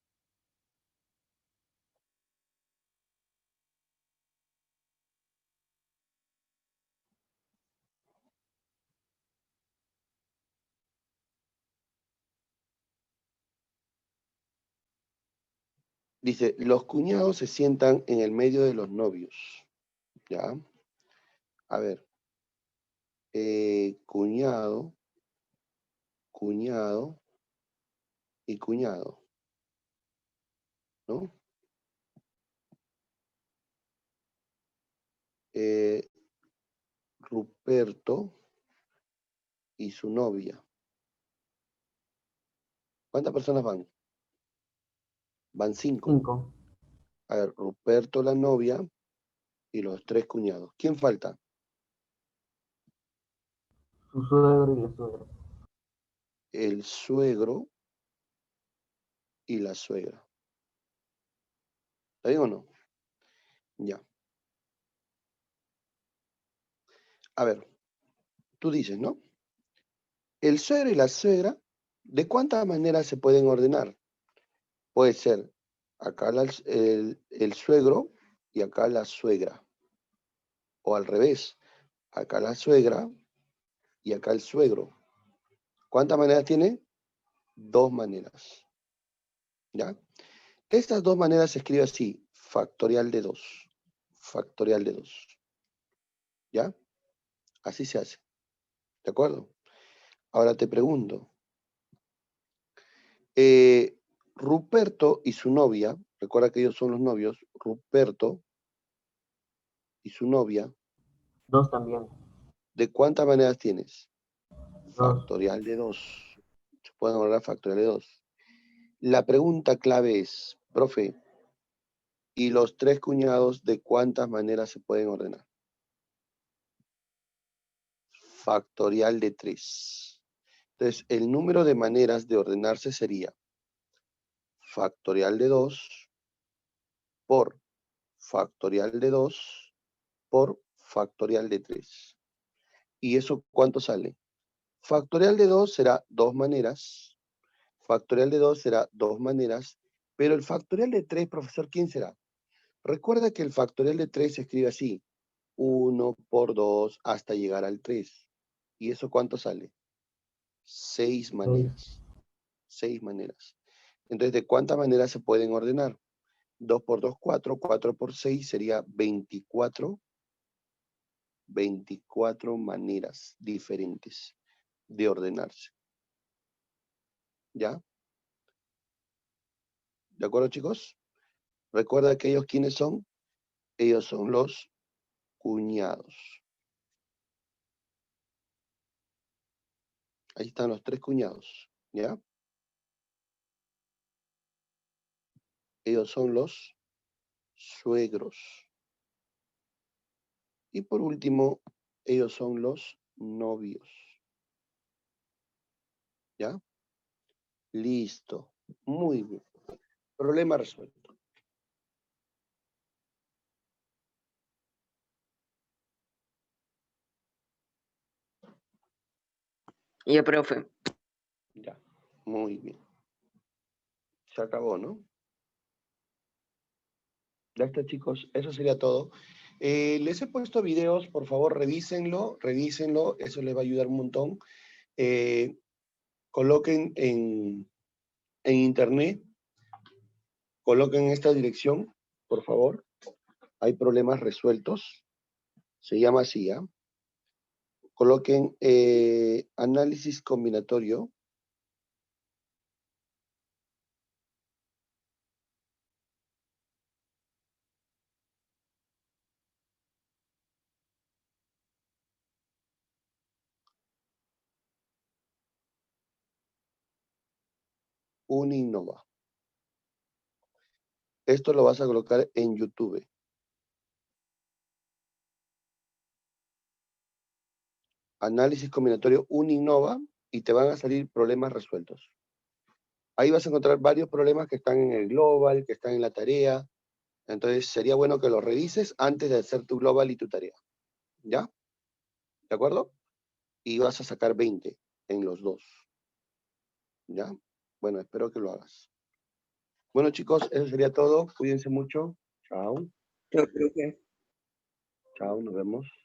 Dice, los cuñados se sientan en el medio de los novios. ¿Ya? A ver. Cuñado y cuñado. ¿No? Ruperto y su novia. ¿Cuántas personas van? Van 5.
5.
A ver, Ruperto, la novia y los 3 cuñados. ¿Quién falta?
Su suegro y la suegra.
El suegro y la suegra. ¿Está bien o no? Ya. A ver, tú dices, ¿no? El suegro y la suegra, ¿de cuántas maneras se pueden ordenar? Puede ser acá el suegro y acá la suegra. O al revés, acá la suegra y acá el suegro. ¿Cuántas maneras tiene? 2 maneras. ¿Ya? Estas 2 maneras se escribe así, factorial de 2. Factorial de 2. ¿Ya? Así se hace. ¿De acuerdo? Ahora te pregunto. Ruperto y su novia, recuerda que ellos son los novios, Ruperto y su novia,
2 también.
¿de cuántas maneras tienes?
2.
Factorial de 2. Se pueden ordenar factorial de 2. La pregunta clave es, profe, ¿y los 3 cuñados de cuántas maneras se pueden ordenar? Factorial de 3. Entonces, el número de maneras de ordenarse sería factorial de 2 por factorial de 2 por factorial de 3. ¿Y eso cuánto sale? Factorial de 2 será 2 maneras. Factorial de 2 será 2 maneras. Pero el factorial de 3, profesor, ¿quién será? Recuerda que el factorial de 3 se escribe así. 1 por 2 hasta llegar al 3. ¿Y eso cuánto sale? 6 maneras. 6 maneras. Entonces, ¿de cuántas maneras se pueden ordenar? 2 por 2, 4. 4 por 6 sería 24. 24 maneras diferentes de ordenarse. ¿Ya? ¿De acuerdo, chicos? Recuerda que ellos, ¿quiénes son? Ellos son los cuñados. Ahí están los 3 cuñados, ¿ya? Ellos son los suegros. Y por último, ellos son los novios. ¿Ya? Listo. Muy bien. Problema resuelto.
Ya, profe.
Ya. Muy bien. Se acabó, ¿no? Ya está, chicos. Eso sería todo. Les he puesto videos, por favor, revísenlo. Eso les va a ayudar un montón. Coloquen en internet, coloquen esta dirección, por favor. Hay problemas resueltos. Se llama así, ¿ya? Coloquen análisis combinatorio. Uninnova. Esto lo vas a colocar en YouTube. Análisis combinatorio Uninnova y te van a salir problemas resueltos. Ahí vas a encontrar varios problemas que están en el global, que están en la tarea. Entonces sería bueno que los revises antes de hacer tu global y tu tarea. ¿Ya? ¿De acuerdo? Y vas a sacar 20 en los dos. ¿Ya? Bueno, espero que lo hagas. Bueno, chicos, eso sería todo. Cuídense mucho. Chao.
Chao, profe.
Chao, nos vemos.